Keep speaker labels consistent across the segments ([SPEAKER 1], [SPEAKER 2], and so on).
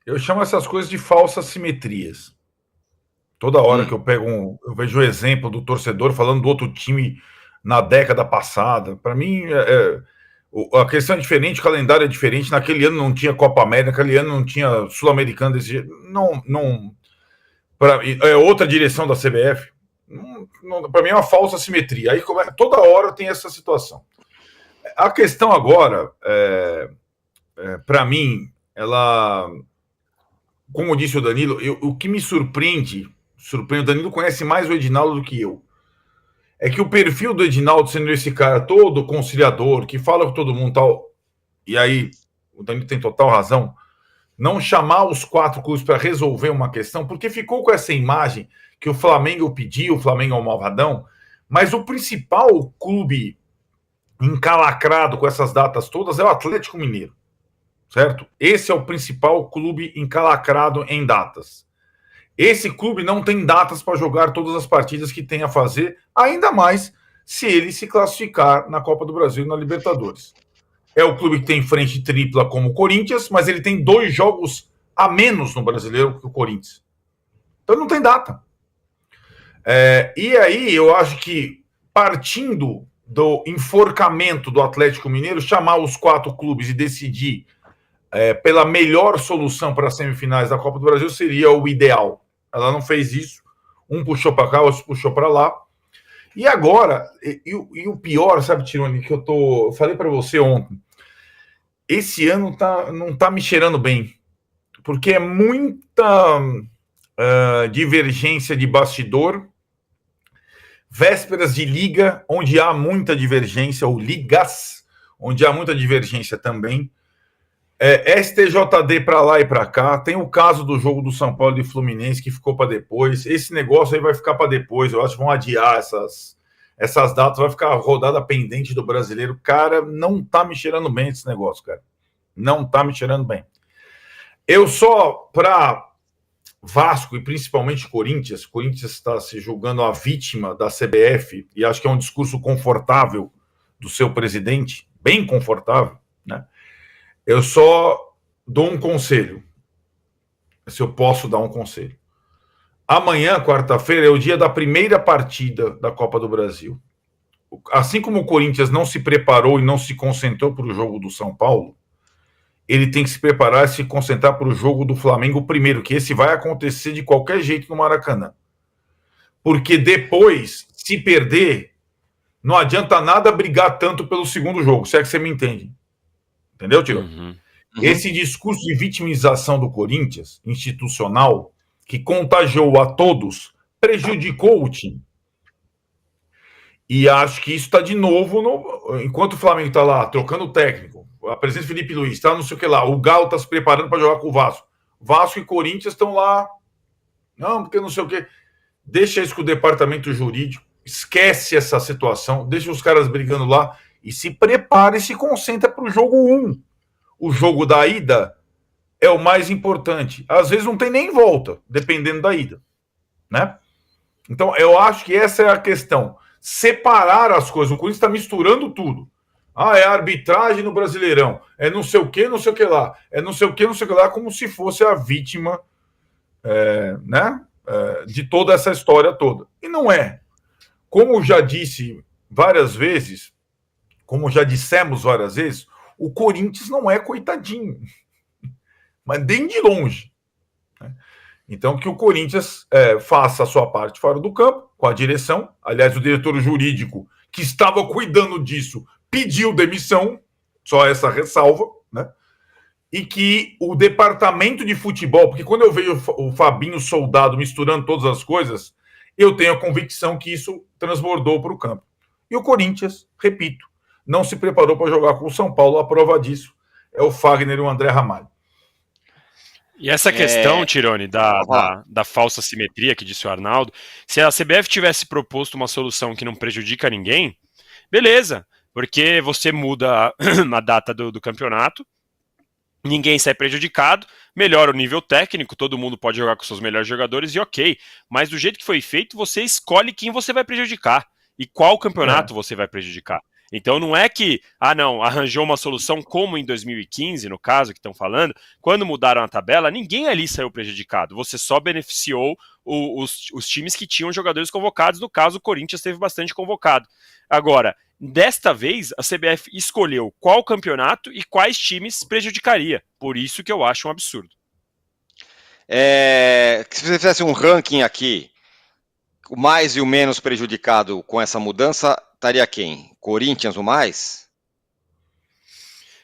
[SPEAKER 1] Eu chamo essas coisas de falsas simetrias. Toda hora que eu eu vejo o exemplo do torcedor falando do outro time na década passada. Para mim, a questão é diferente, o calendário é diferente. Naquele ano não tinha Copa América, naquele ano não tinha Sul-Americana desse jeito. É outra direção da CBF. Para mim é uma falsa simetria. Aí toda hora tem essa situação. A questão agora, para mim, ela, como disse o Danilo, o que me surpreende, o Danilo conhece mais o Edinaldo do que eu, é que o perfil do Edinaldo, sendo esse cara todo conciliador, que fala com todo mundo tal, e aí o Danilo tem total razão, não chamar os 4 clubes para resolver uma questão, porque ficou com essa imagem que o Flamengo pediu, o Flamengo é um malvadão, mas o principal clube encalacrado com essas datas todas é o Atlético Mineiro, certo? Esse é o principal clube encalacrado em datas. Esse clube não tem datas para jogar todas as partidas que tem a fazer, ainda mais se ele se classificar na Copa do Brasil e na Libertadores. É o clube que tem frente tripla como o Corinthians, mas ele tem 2 jogos a menos no Brasileiro que o Corinthians. Então não tem data. E aí eu acho que, partindo do enforcamento do Atlético Mineiro, chamar os 4 clubes e decidir pela melhor solução para as semifinais da Copa do Brasil seria o ideal. Ela não fez isso. Um puxou para cá, outro puxou para lá. E agora, e o pior, sabe, Tironi, que eu falei para você ontem, esse ano não está me cheirando bem, porque é muita divergência de bastidor, vésperas de liga, onde há muita divergência, ou ligas, onde há muita divergência também, STJD para lá e para cá, tem o caso do jogo do São Paulo e Fluminense, que ficou para depois, esse negócio aí vai ficar para depois, eu acho que vão adiar essas datas, vai ficar a rodada pendente do Brasileiro. Cara, não tá me cheirando bem esse negócio, cara. Não tá me cheirando bem. Eu só, para Vasco e principalmente Corinthians está se julgando a vítima da CBF, e acho que é um discurso confortável do seu presidente, bem confortável, né? Eu só dou um conselho, se eu posso dar um conselho. Amanhã, quarta-feira, é o dia da primeira partida da Copa do Brasil. Assim como o Corinthians não se preparou e não se concentrou para o jogo do São Paulo, ele tem que se preparar e se concentrar para o jogo do Flamengo primeiro, que esse vai acontecer de qualquer jeito no Maracanã. Porque depois, se perder, não adianta nada brigar tanto pelo segundo jogo, se é que você me entende. Entendeu, Tiro? Uhum. Esse discurso de vitimização do Corinthians, institucional, que contagiou a todos, prejudicou o time. E acho que isso está de novo, enquanto o Flamengo está lá trocando o técnico, a presença do Felipe Luiz, está não sei o que lá, o Galo está se preparando para jogar com o Vasco. Vasco e Corinthians estão lá, não, porque não sei o que. Deixa isso com o departamento jurídico, esquece essa situação, deixa os caras brigando lá e se prepara e se concentra para o jogo 1. O jogo da ida é o mais importante. Às vezes não tem nem volta, dependendo da ida, né? Então, eu acho que essa é a questão. Separar as coisas. O Corinthians está misturando tudo. É a arbitragem no Brasileirão. É não sei o que, não sei o que lá. É não sei o que, não sei o que lá, como se fosse a vítima né? De toda essa história toda. E não é. Como já disse várias vezes, como já dissemos várias vezes, o Corinthians não é coitadinho. Mas nem de longe. Né? Então, que o Corinthians faça a sua parte fora do campo, com a direção. Aliás, o diretor jurídico que estava cuidando disso pediu demissão, só essa ressalva, né? E que o departamento de futebol, porque quando eu vejo o Fabinho Soldado misturando todas as coisas, eu tenho a convicção que isso transbordou para o campo. E o Corinthians, repito, não se preparou para jogar com o São Paulo. A prova disso é o Fagner e o André Ramalho.
[SPEAKER 2] E essa questão, Tironi, da falsa simetria que disse o Arnaldo, se a CBF tivesse proposto uma solução que não prejudica ninguém, beleza, porque você muda a data do campeonato, ninguém sai prejudicado, melhora o nível técnico, todo mundo pode jogar com seus melhores jogadores e ok, mas do jeito que foi feito, você escolhe quem você vai prejudicar e qual campeonato você vai prejudicar. Então não é que, não, arranjou uma solução como em 2015, no caso que estão falando, quando mudaram a tabela, ninguém ali saiu prejudicado. Você só beneficiou os times que tinham jogadores convocados, no caso o Corinthians teve bastante convocado. Agora, desta vez, a CBF escolheu qual campeonato e quais times prejudicaria. Por isso que eu acho um absurdo.
[SPEAKER 3] Se você fizesse um ranking aqui, o mais e o menos prejudicado com essa mudança, estaria quem? Corinthians o mais?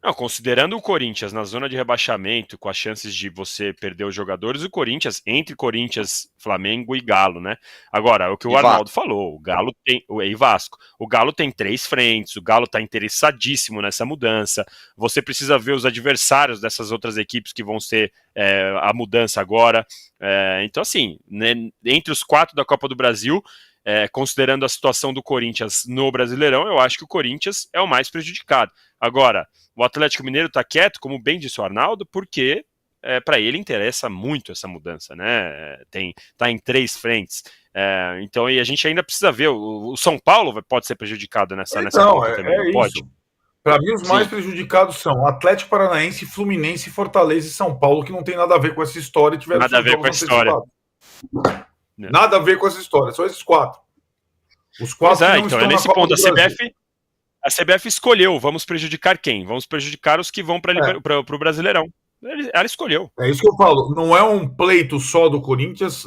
[SPEAKER 2] Não, considerando o Corinthians na zona de rebaixamento, com as chances de você perder os jogadores, o Corinthians, entre Corinthians, Flamengo e Galo, né? Agora, o que o Arnaldo falou, o Galo tem, e Vasco, o Galo tem 3 frentes, o Galo está interessadíssimo nessa mudança, você precisa ver os adversários dessas outras equipes que vão ser a mudança agora, então assim, né, entre os 4 da Copa do Brasil, considerando a situação do Corinthians no Brasileirão, eu acho que o Corinthians é o mais prejudicado. Agora, o Atlético Mineiro está quieto, como bem disse o Arnaldo, porque para ele interessa muito essa mudança, né? Tá em 3 frentes. Então, e a gente ainda precisa ver. O São Paulo pode ser prejudicado nessa conta também, não pode?
[SPEAKER 1] Para mim, os mais prejudicados são Atlético Paranaense, Fluminense, Fortaleza e São Paulo, que não tem nada a ver com essa história.
[SPEAKER 2] Nada a ver com a história.
[SPEAKER 1] Nada a ver com essa história, são esses 4. Os 4 que não
[SPEAKER 2] então
[SPEAKER 1] estão
[SPEAKER 2] nesse ponto a CBF escolheu, vamos prejudicar quem? Vamos prejudicar os que vão para o Brasileirão. Ela escolheu.
[SPEAKER 1] É isso que eu falo, não é um pleito só do Corinthians,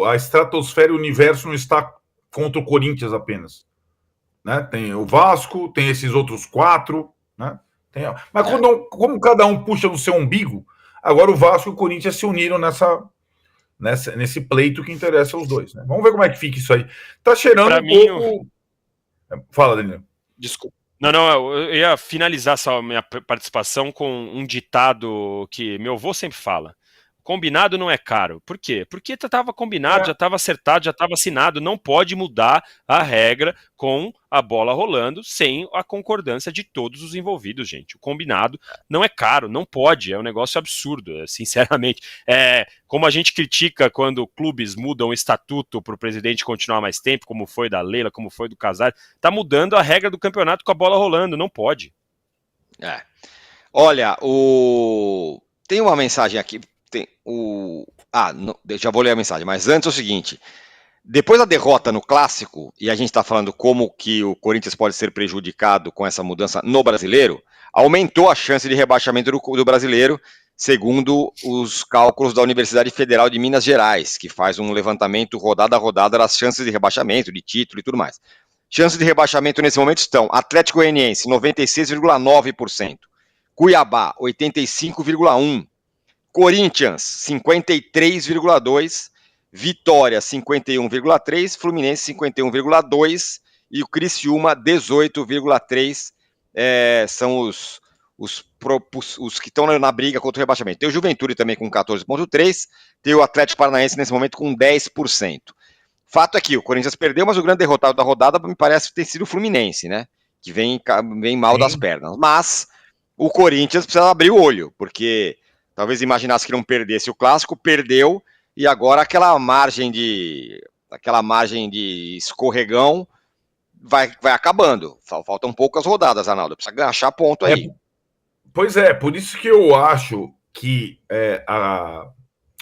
[SPEAKER 1] a estratosfera e o universo não está contra o Corinthians apenas. Né? Tem o Vasco, tem esses outros 4, né? Mas como cada um puxa no seu umbigo, agora o Vasco e o Corinthians se uniram nesse pleito que interessa aos dois. Né? Vamos ver como é que fica isso aí. Tá cheirando
[SPEAKER 2] pra
[SPEAKER 1] pouco... Fala, Daniel.
[SPEAKER 2] Desculpa. Não, eu ia finalizar essa minha participação com um ditado que meu avô sempre fala. Combinado não é caro. Por quê? Porque estava combinado, já estava acertado, já estava assinado. Não pode mudar a regra com a bola rolando sem a concordância de todos os envolvidos, gente. O combinado não é caro, não pode. É um negócio absurdo, sinceramente. Como a gente critica quando clubes mudam o estatuto para o presidente continuar mais tempo, como foi da Leila, como foi do Casares, está mudando a regra do campeonato com a bola rolando. Não pode.
[SPEAKER 3] Olha, tem uma mensagem aqui. Já vou ler a mensagem, mas antes é o seguinte, depois da derrota no Clássico, e a gente está falando como que o Corinthians pode ser prejudicado com essa mudança no Brasileiro, aumentou a chance de rebaixamento do Brasileiro, segundo os cálculos da Universidade Federal de Minas Gerais, que faz um levantamento rodada a rodada das chances de rebaixamento, de título e tudo mais. Chances de rebaixamento nesse momento estão Atlético Goianiense, 96,9%, Cuiabá, 85,1%, Corinthians, 53,2%, Vitória, 51,3%, Fluminense, 51,2% e o Criciúma, 18,3%. São os que estão na briga contra o rebaixamento. Tem o Juventude também com 14,3%, tem o Atlético Paranaense nesse momento com 10%. Fato é que o Corinthians perdeu, mas o grande derrotado da rodada me parece ter sido o Fluminense, né? Que vem mal das pernas. Mas o Corinthians precisa abrir o olho, porque... Talvez imaginasse que não perdesse o Clássico, perdeu, e agora aquela margem de escorregão vai acabando. Faltam poucas rodadas, Arnaldo. Precisa achar ponto aí.
[SPEAKER 1] Pois é, por isso que eu acho que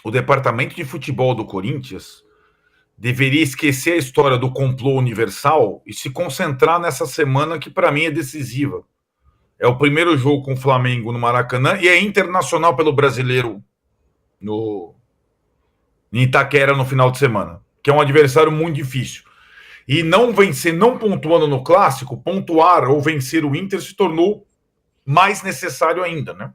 [SPEAKER 1] o departamento de futebol do Corinthians deveria esquecer a história do complô universal e se concentrar nessa semana que, para mim, é decisiva. É o primeiro jogo com o Flamengo no Maracanã e é internacional pelo Brasileiro em Itaquera no final de semana, que é um adversário muito difícil. E não pontuando no Clássico, pontuar ou vencer o Inter se tornou mais necessário ainda, né?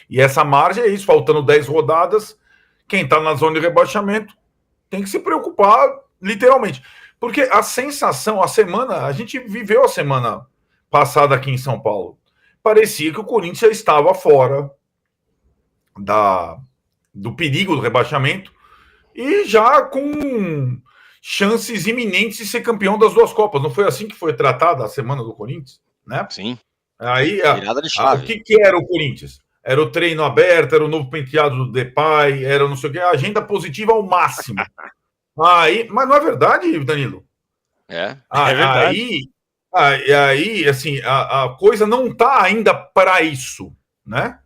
[SPEAKER 1] E essa margem é isso, faltando 10 rodadas, quem está na zona de rebaixamento tem que se preocupar, literalmente. Porque a sensação, a gente viveu a semana passada aqui em São Paulo. Parecia que o Corinthians já estava fora do perigo do rebaixamento e já com chances iminentes de ser campeão das 2 Copas. Não foi assim que foi tratada a semana do Corinthians, né?
[SPEAKER 3] Sim.
[SPEAKER 1] Aí, o que era o Corinthians? Era o treino aberto, era o novo penteado do Depay, era não sei o que, a agenda positiva ao máximo. Mas não é verdade, Danilo?
[SPEAKER 3] É verdade.
[SPEAKER 1] E aí, assim, a coisa não está ainda para isso, né?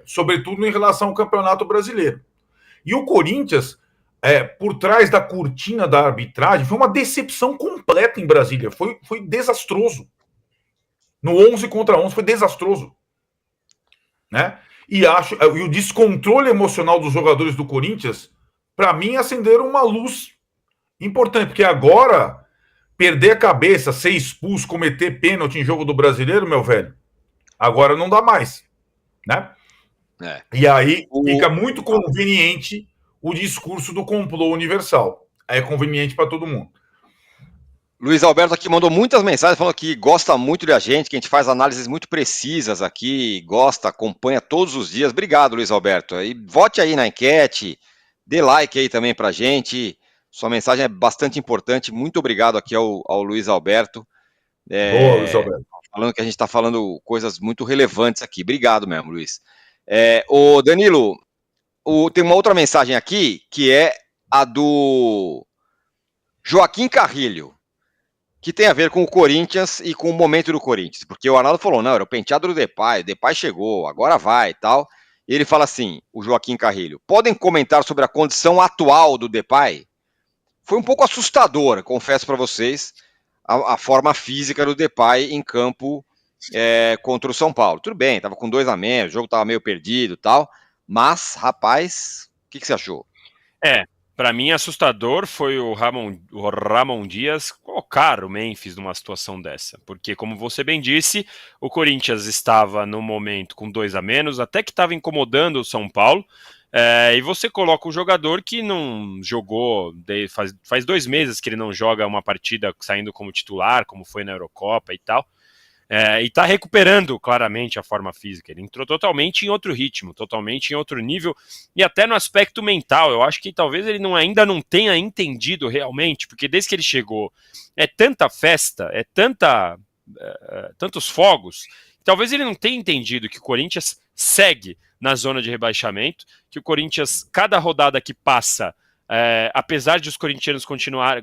[SPEAKER 1] Sobretudo em relação ao Campeonato Brasileiro. E o Corinthians, por trás da cortina da arbitragem, foi uma decepção completa em Brasília. Foi desastroso. No 11 contra 11 foi desastroso, né? E o descontrole emocional dos jogadores do Corinthians, para mim, acenderam uma luz importante, porque agora perder a cabeça, ser expulso, cometer pênalti em jogo do Brasileiro, meu velho, agora não dá mais, né? E aí fica muito conveniente o discurso do complô universal. É conveniente para todo mundo.
[SPEAKER 3] Luiz Alberto aqui mandou muitas mensagens falando que gosta muito da gente, que a gente faz análises muito precisas aqui, gosta, acompanha todos os dias. Obrigado, Luiz Alberto. E vote aí na enquete, dê like aí também pra gente. Sua mensagem é bastante importante. Muito obrigado aqui ao Luiz Alberto.
[SPEAKER 1] Boa, Luiz Alberto.
[SPEAKER 3] Falando que a gente está falando coisas muito relevantes aqui. Obrigado mesmo, Luiz. O Danilo, tem uma outra mensagem aqui, que é a do Joaquim Carrilho, que tem a ver com o Corinthians e com o momento do Corinthians. Porque o Arnaldo falou, não, era o penteado do Depay, o Depay chegou, agora vai e tal. E ele fala assim, o Joaquim Carrilho, podem comentar sobre a condição atual do Depay? Foi um pouco assustador, confesso para vocês, a forma física do Depay em campo contra o São Paulo. Tudo bem, tava com 2 a menos, o jogo tava meio perdido e tal, mas, rapaz, o que você achou?
[SPEAKER 2] Para mim, assustador foi o Ramon Dias colocar o Memphis numa situação dessa. Porque, como você bem disse, o Corinthians estava no momento com 2 a menos, até que estava incomodando o São Paulo. E você coloca um jogador que não jogou, faz 2 meses que ele não joga uma partida saindo como titular, como foi na Eurocopa e tal. E está recuperando claramente a forma física. Ele entrou totalmente em outro ritmo, totalmente em outro nível, e até no aspecto mental. Eu acho que talvez ele ainda não tenha entendido realmente, porque desde que ele chegou, é tanta festa, tantos fogos, talvez ele não tenha entendido que o Corinthians segue na zona de rebaixamento, que o Corinthians, cada rodada que passa, apesar de os corintianos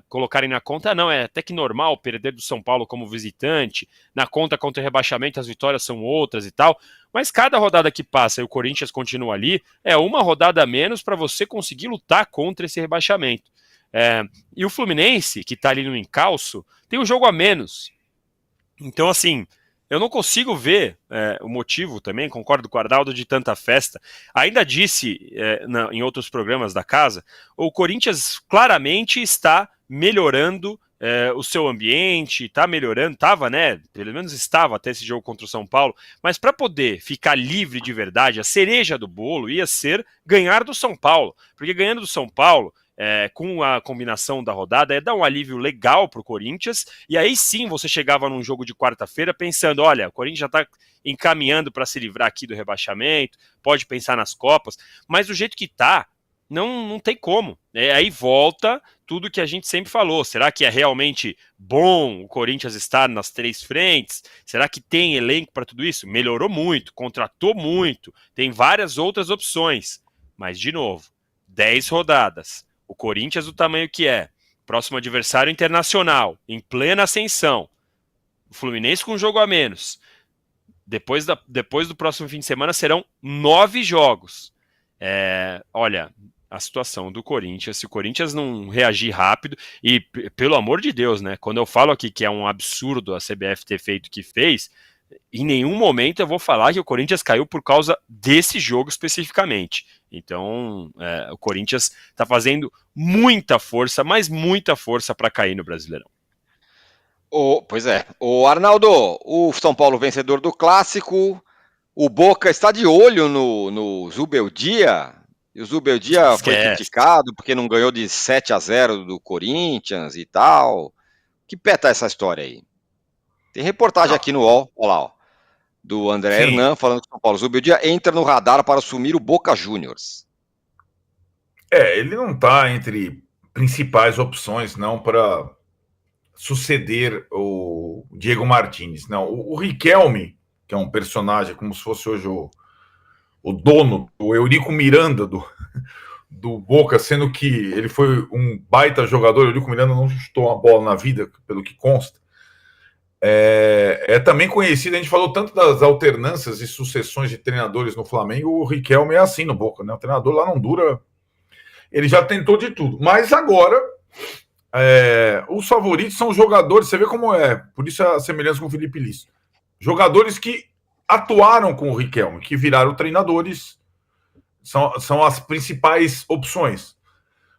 [SPEAKER 2] colocarem na conta, não, é até que normal perder do São Paulo como visitante, na conta contra o rebaixamento as vitórias são outras e tal, mas cada rodada que passa e o Corinthians continua ali, é uma rodada a menos para você conseguir lutar contra esse rebaixamento. E o Fluminense, que está ali no encalço, tem um jogo a menos. Então, assim, eu não consigo ver o motivo também, concordo com o Arnaldo, de tanta festa. Ainda disse em outros programas da casa, o Corinthians claramente está melhorando o seu ambiente, está melhorando, estava, né? Pelo menos estava até esse jogo contra o São Paulo, mas para poder ficar livre de verdade, a cereja do bolo ia ser ganhar do São Paulo, porque ganhando do São Paulo, com a combinação da rodada, dar um alívio legal para o Corinthians, e aí sim você chegava num jogo de quarta-feira pensando, olha, o Corinthians já está encaminhando para se livrar aqui do rebaixamento, pode pensar nas Copas, mas do jeito que está, não tem como. Aí volta tudo que a gente sempre falou, será que é realmente bom o Corinthians estar nas 3 frentes? Será que tem elenco para tudo isso? Melhorou muito, contratou muito, tem várias outras opções, mas de novo, 10 rodadas, o Corinthians do tamanho que é, próximo adversário internacional, em plena ascensão, o Fluminense com um jogo a menos, depois do próximo fim de semana serão 9 jogos. Olha, a situação do Corinthians, se o Corinthians não reagir rápido, e pelo amor de Deus, né, quando eu falo aqui que é um absurdo a CBF ter feito o que fez, em nenhum momento eu vou falar que o Corinthians caiu por causa desse jogo especificamente. Então, o Corinthians está fazendo muita força, mas muita força para cair no Brasileirão.
[SPEAKER 3] Pois é. O Arnaldo, o São Paulo vencedor do Clássico, o Boca está de olho no Zubeldia, e o Zubeldia foi criticado porque não ganhou de 7 a 0 do Corinthians e tal. Que pé tá essa história aí? Tem reportagem aqui no UOL, olha lá, ó, do André Hernan falando que o São Paulo Zubeldia entra no radar para assumir o Boca Juniors.
[SPEAKER 1] Ele não está entre principais opções, não, para suceder o Diego Martins. Não, o Riquelme, que é um personagem como se fosse hoje o dono, o Eurico Miranda do Boca, sendo que ele foi um baita jogador. O Eurico Miranda não chutou uma bola na vida, pelo que consta. é também conhecido, a gente falou tanto das alternâncias e sucessões de treinadores no Flamengo, o Riquelme é assim no Boca, né? O treinador lá não dura, ele já tentou de tudo, mas agora os favoritos são jogadores, você vê como é, por isso a semelhança com o Felipe Liz, jogadores que atuaram com o Riquelme, que viraram treinadores, são as principais opções.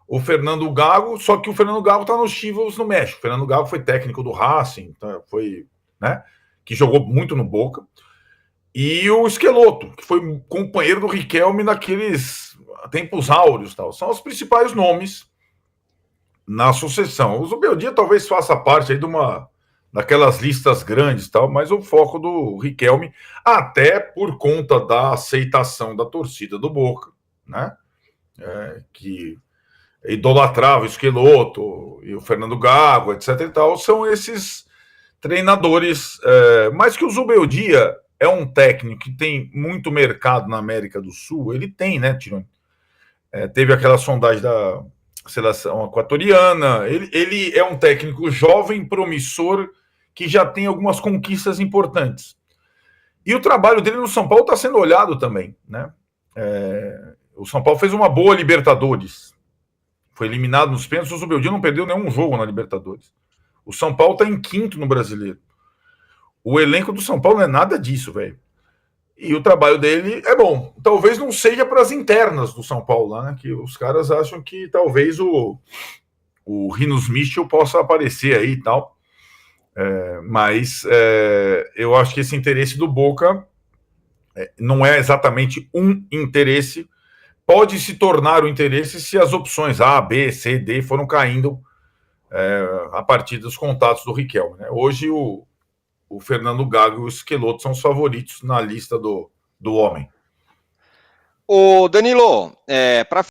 [SPEAKER 1] O Fernando Gago, só que o Fernando Gago está nos Chivas no México. O Fernando Gago foi técnico do Racing, foi, né, que jogou muito no Boca. E o Schelotto, que foi companheiro do Riquelme naqueles tempos áureos. Tal. São os principais nomes na sucessão. O Zubeldia talvez faça parte aí daquelas listas grandes, tal, mas o foco do Riquelme, até por conta da aceitação da torcida do Boca, né, que idolatrava o Schelotto e o Fernando Gago, etc. e tal, são esses treinadores. Mas que o Zubeldia é um técnico que tem muito mercado na América do Sul, ele tem, né, Tironi? Teve aquela sondagem da seleção equatoriana, ele é um técnico jovem, promissor, que já tem algumas conquistas importantes. E o trabalho dele no São Paulo está sendo olhado também, né? O São Paulo fez uma boa Libertadores, foi eliminado nos pênaltis, o Zubeldia não perdeu nenhum jogo na Libertadores. O São Paulo está em quinto no Brasileiro. O elenco do São Paulo não é nada disso, velho. E o trabalho dele é bom. Talvez não seja para as internas do São Paulo, lá, né? Que os caras acham que talvez o Rinos Michel possa aparecer aí e tal. Mas eu acho que esse interesse do Boca não é exatamente um interesse. Pode se tornar o interesse se as opções A, B, C, D foram caindo a partir dos contatos do Riquelme. Né? Hoje o Fernando Gago e o Schelotto são os favoritos na lista do homem.
[SPEAKER 3] Ô Danilo, para